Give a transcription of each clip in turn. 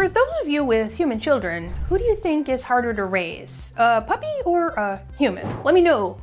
For those of you with human children, who do you think is harder to raise? A puppy or a human? Let me know.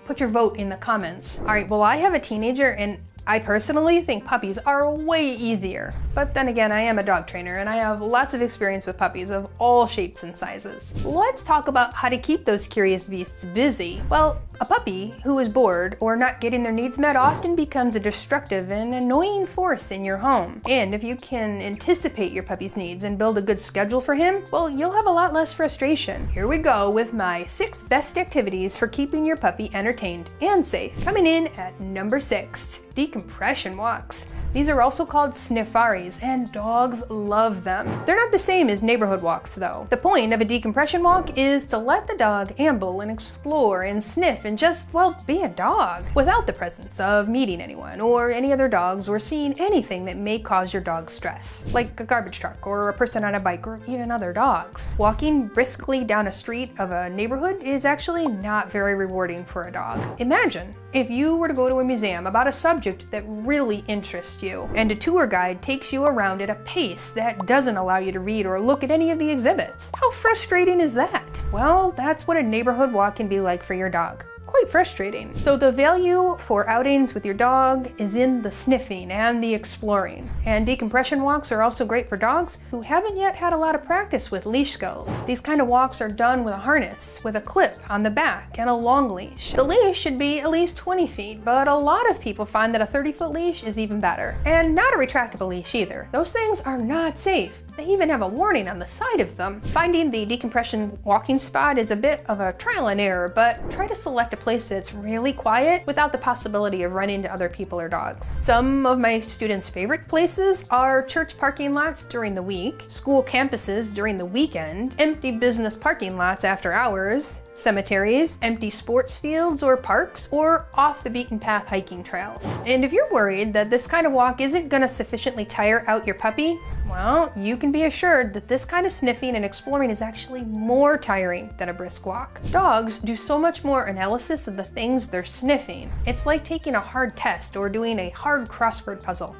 Put your vote in the comments. All right, well, I have a teenager and I personally think puppies are way easier. But then again, I am a dog trainer and I have lots of experience with puppies of all shapes and sizes. Let's talk about how to keep those curious beasts busy. Well, a puppy who is bored or not getting their needs met often becomes a destructive and annoying force in your home. And if you can anticipate your puppy's needs and build a good schedule for him, well, you'll have a lot less frustration. Here we go with my 6 best activities for keeping your puppy entertained and safe. Coming in at number 6, decompression walks. These are also called sniffaries, and dogs love them. They're not the same as neighborhood walks though. The point of a decompression walk is to let the dog amble and explore and sniff and just, well, be a dog without the presence of meeting anyone or any other dogs or seeing anything that may cause your dog stress, like a garbage truck or a person on a bike or even other dogs. Walking briskly down a street of a neighborhood is actually not very rewarding for a dog. Imagine if you were to go to a museum about a subject that really interests you, and a tour guide takes you around at a pace that doesn't allow you to read or look at any of the exhibits. How frustrating is that? Well, that's what a neighborhood walk can be like for your dog. Quite frustrating. So the value for outings with your dog is in the sniffing and the exploring. And decompression walks are also great for dogs who haven't yet had a lot of practice with leash skills. These kind of walks are done with a harness, with a clip on the back and a long leash. The leash should be at least 20 feet, but a lot of people find that a 30-foot leash is even better. And not a retractable leash either. Those things are not safe. They even have a warning on the side of them. Finding the decompression walking spot is a bit of a trial and error, but try to select a place that's really quiet without the possibility of running into other people or dogs. Some of my students' favorite places are church parking lots during the week, school campuses during the weekend, empty business parking lots after hours, cemeteries, empty sports fields or parks, or off the beaten path hiking trails. And if you're worried that this kind of walk isn't going to sufficiently tire out your puppy, well, you can be assured that this kind of sniffing and exploring is actually more tiring than a brisk walk. Dogs do so much more analysis of the things they're sniffing. It's like taking a hard test or doing a hard crossword puzzle.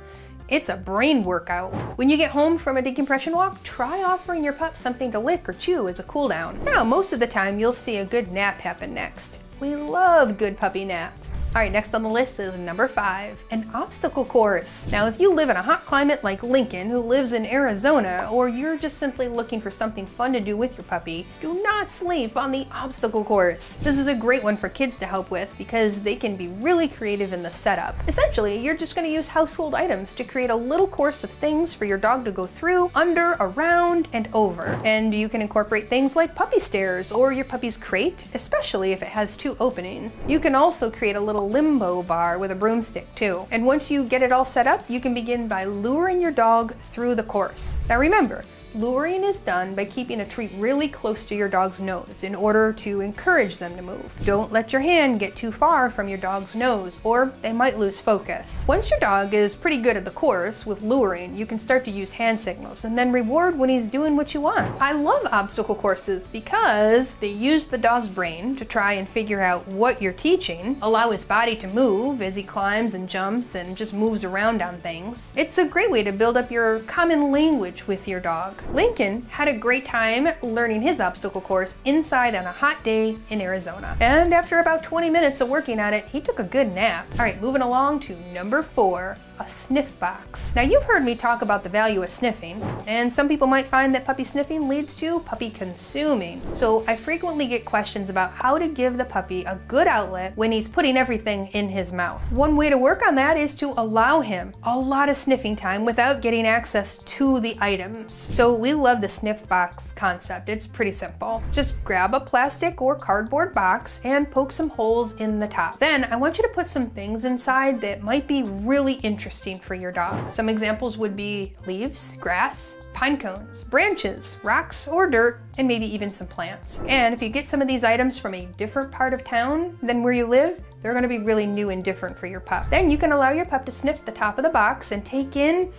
It's a brain workout. When you get home from a decompression walk, try offering your pup something to lick or chew as a cool down. Now, most of the time you'll see a good nap happen next. We love good puppy naps. All right, next on the list is number 5, an obstacle course. Now, if you live in a hot climate like Lincoln, who lives in Arizona, or you're just simply looking for something fun to do with your puppy, do not sleep on the obstacle course. This is a great one for kids to help with because they can be really creative in the setup. Essentially, you're just going to use household items to create a little course of things for your dog to go through, under, around, and over. And you can incorporate things like puppy stairs or your puppy's crate, especially if it has 2 openings. You can also create a little limbo bar with a broomstick too. And once you get it all set up, you can begin by luring your dog through the course. Now remember, luring is done by keeping a treat really close to your dog's nose in order to encourage them to move. Don't let your hand get too far from your dog's nose or they might lose focus. Once your dog is pretty good at the course with luring, you can start to use hand signals and then reward when he's doing what you want. I love obstacle courses because they use the dog's brain to try and figure out what you're teaching, allow his body to move as he climbs and jumps and just moves around on things. It's a great way to build up your common language with your dog. Lincoln had a great time learning his obstacle course inside on a hot day in Arizona. And after about 20 minutes of working on it, he took a good nap. All right, moving along to number 4, a sniff box. Now you've heard me talk about the value of sniffing, and some people might find that puppy sniffing leads to puppy consuming. So I frequently get questions about how to give the puppy a good outlet when he's putting everything in his mouth. One way to work on that is to allow him a lot of sniffing time without getting access to the items. So we love the sniff box concept. It's pretty simple. Just grab a plastic or cardboard box and poke some holes in the top. Then I want you to put some things inside that might be really interesting for your dog. Some examples would be leaves, grass, pine cones, branches, rocks or dirt, and maybe even some plants. And if you get some of these items from a different part of town than where you live, they're going to be really new and different for your pup. Then you can allow your pup to sniff the top of the box and take in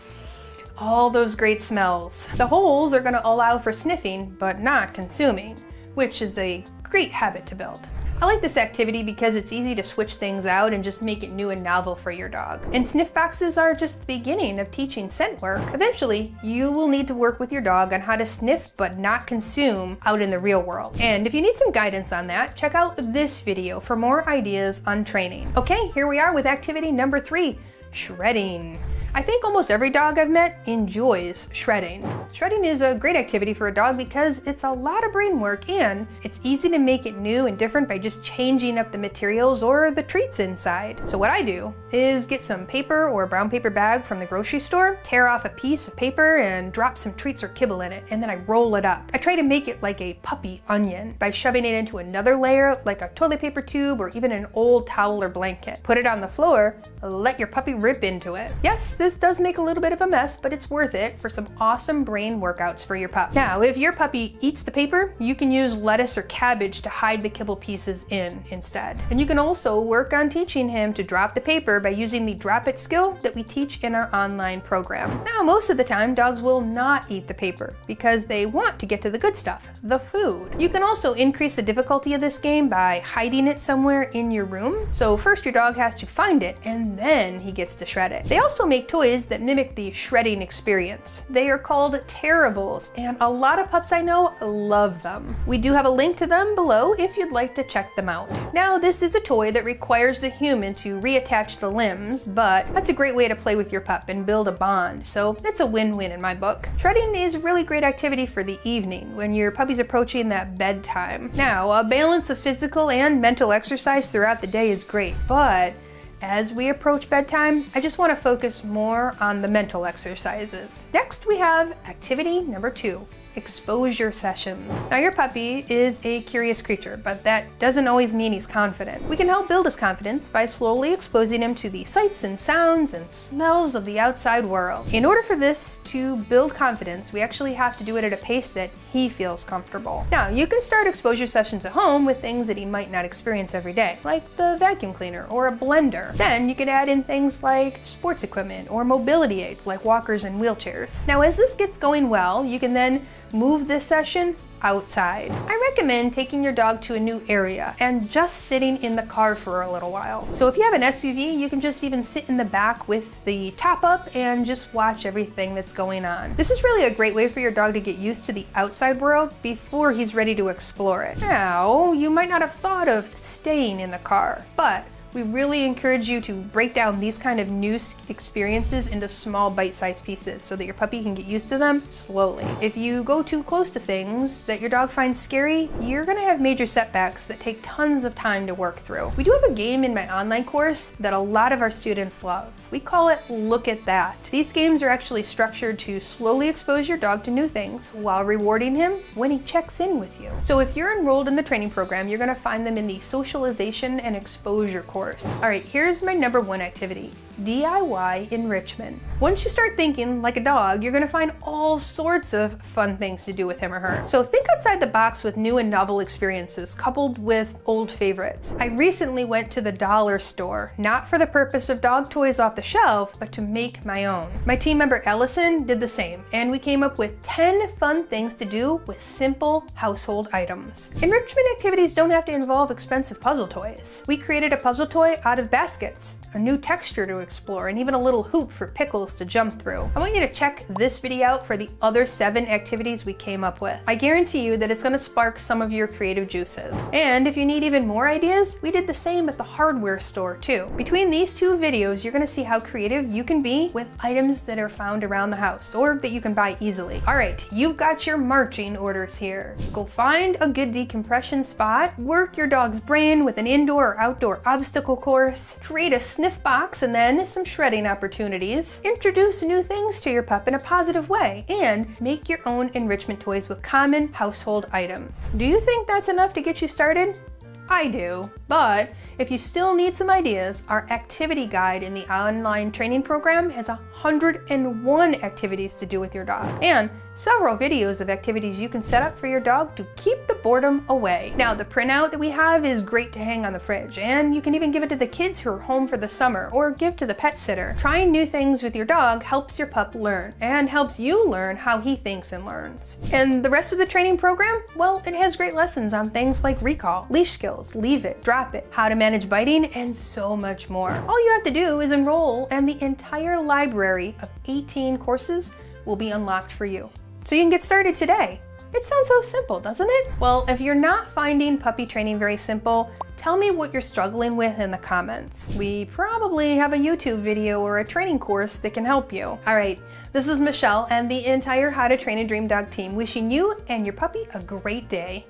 all those great smells. The holes are going to allow for sniffing, but not consuming, which is a great habit to build. I like this activity because it's easy to switch things out and just make it new and novel for your dog. And sniff boxes are just the beginning of teaching scent work. Eventually, you will need to work with your dog on how to sniff but not consume out in the real world. And if you need some guidance on that, check out this video for more ideas on training. Okay, here we are with activity number 3, shredding. I think almost every dog I've met enjoys shredding. Shredding is a great activity for a dog because it's a lot of brain work and it's easy to make it new and different by just changing up the materials or the treats inside. So what I do is get some paper or a brown paper bag from the grocery store, tear off a piece of paper and drop some treats or kibble in it, and then I roll it up. I try to make it like a puppy onion by shoving it into another layer like a toilet paper tube or even an old towel or blanket. Put it on the floor, let your puppy rip into it. Yes, this does make a little bit of a mess, but it's worth it for some awesome brain workouts for your pup. Now, if your puppy eats the paper, you can use lettuce or cabbage to hide the kibble pieces in instead. And you can also work on teaching him to drop the paper by using the drop it skill that we teach in our online program. Now, most of the time, dogs will not eat the paper because they want to get to the good stuff, the food. You can also increase the difficulty of this game by hiding it somewhere in your room. So first your dog has to find it and then he gets to shred it. They also make toys that mimic the shredding experience. They are called tearables, and a lot of pups I know love them. We do have a link to them below if you'd like to check them out. Now, this is a toy that requires the human to reattach the limbs, but that's a great way to play with your pup and build a bond, so it's a win-win in my book. Shredding is a really great activity for the evening when your puppy's approaching that bedtime. Now, a balance of physical and mental exercise throughout the day is great, but as we approach bedtime, I just want to focus more on the mental exercises. Next, we have activity number 2. Exposure sessions. Now, your puppy is a curious creature, but that doesn't always mean he's confident. We can help build his confidence by slowly exposing him to the sights and sounds and smells of the outside world. In order for this to build confidence, we actually have to do it at a pace that he feels comfortable. Now, you can start exposure sessions at home with things that he might not experience every day, like the vacuum cleaner or a blender. Then you can add in things like sports equipment or mobility aids like walkers and wheelchairs. Now, as this gets going well, you can then move this session outside. I recommend taking your dog to a new area and just sitting in the car for a little while. So if you have an SUV, you can just even sit in the back with the top up and just watch everything that's going on. This is really a great way for your dog to get used to the outside world before he's ready to explore it. Now, you might not have thought of staying in the car, but we really encourage you to break down these kind of new experiences into small bite-sized pieces so that your puppy can get used to them slowly. If you go too close to things that your dog finds scary, you're gonna have major setbacks that take tons of time to work through. We do have a game in my online course that a lot of our students love. We call it Look at That. These games are actually structured to slowly expose your dog to new things while rewarding him when he checks in with you. So if you're enrolled in the training program, you're gonna find them in the socialization and exposure course. All right, here's my number 1 activity. DIY enrichment. Once you start thinking like a dog, you're gonna find all sorts of fun things to do with him or her. So think outside the box with new and novel experiences coupled with old favorites. I recently went to the dollar store, not for the purpose of dog toys off the shelf, but to make my own. My team member Ellison did the same, and we came up with 10 fun things to do with simple household items. Enrichment activities don't have to involve expensive puzzle toys. We created a puzzle toy out of baskets, a new texture to explore, and even a little hoop for pickles to jump through. I want you to check this video out for the other 7 activities we came up with. I guarantee you that it's going to spark some of your creative juices. And if you need even more ideas, we did the same at the hardware store too. Between these 2 videos, you're going to see how creative you can be with items that are found around the house or that you can buy easily. All right, you've got your marching orders here. Go find a good decompression spot, work your dog's brain with an indoor or outdoor obstacle course, create a sniff box and then some shredding opportunities, introduce new things to your pup in a positive way, and make your own enrichment toys with common household items. Do you think that's enough to get you started? I do, but if you still need some ideas, our activity guide in the online training program has 101 activities to do with your dog, and several videos of activities you can set up for your dog to keep the boredom away. Now, the printout that we have is great to hang on the fridge, and you can even give it to the kids who are home for the summer or give to the pet sitter. Trying new things with your dog helps your pup learn and helps you learn how he thinks and learns. And the rest of the training program, well, it has great lessons on things like recall, leash skills, leave it, drop it, how to manage biting, and so much more. All you have to do is enroll, and the entire library of 18 courses will be unlocked for you. So you can get started today. It sounds so simple, doesn't it? Well, if you're not finding puppy training very simple, tell me what you're struggling with in the comments. We probably have a YouTube video or a training course that can help you. All right, this is Michelle and the entire How to Train a Dream Dog team wishing you and your puppy a great day.